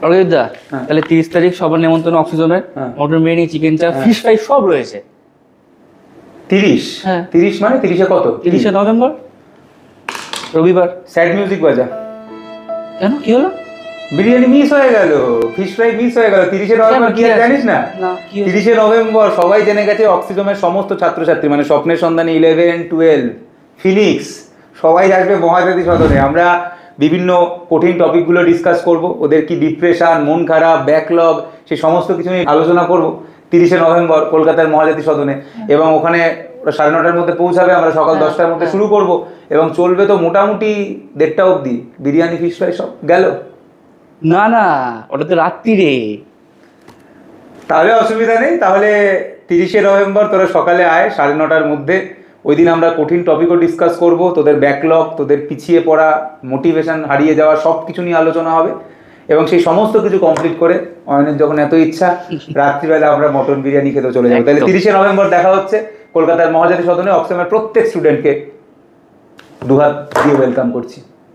অর্গিদা তাহলে 30 তারিখ সবার নেমন্তন্ন অক্সিজেনের, মটন বিরিয়ানি, চিকেন চাপ, ফিশ ফ্রাই সব রয়েছে। 30? হ্যাঁ 30 মানে 30-এ কত? 30শে নভেম্বর রবিবার। স্যাড মিউজিক বাজা। কেন, কি হলো? বিরিয়ানি মিস হয়ে গেল, ফিশ ফ্রাই মিস হয়ে গেল। 30শে নভেম্বর কি জানিস না? 30শে নভেম্বর সবাই জেনে গেছে অক্সিজমের সমস্ত ছাত্রছাত্রী মানে স্বপ্নের সন্ধানী 11, 12, ফিনিক্স সবাই আসবে মহাজাতি সদনে। আমরা বিভিন্ন কঠিন টপিকগুলো ডিসকাস করব, ওদের কি ডিপ্রেশন, মন খারাপ, ব্যাকলগ, সেই সমস্ত কিছু নিয়ে আলোচনা করব 30শে নভেম্বর কলকাতার মহাজাতি সদনে। এবং ওখানে 9:30টার মধ্যে পৌঁছাবে, আমরা সকাল 10টার মধ্যে শুরু করব এবং চলবে তো মোটামুটি 1:30টা অবধি। বিরিয়ানি, ফিশ ফ্রাই সব গেল। না না, ওটা তো রাত্রিরে। তাহলে অসুবিধা নেই, তাহলে 30শে নভেম্বর তোরা সকালে আয় 9:30টার মধ্যে। ওই দিন আমরা কঠিন টপিকও ডিসকাস করব, তোদের ব্যাকলগ, তোদের পিছিয়ে পড়া, মোটিভেশন হারিয়ে যাওয়া সব কিছু নিয়ে আলোচনা হবে। এবং সেই সমস্ত কিছু কমপ্লিট করে অয়নের যখন এত ইচ্ছা রাত্রিবেলা আমরা মটন বিরিয়ানি খেতে চলে যাবো। তাহলে 30শে নভেম্বর দেখা হচ্ছে কলকাতার মহাজাতি সদনে। অক্সিজেনের প্রত্যেক স্টুডেন্টকে দুহাত দিয়ে ওয়েলকাম করছি।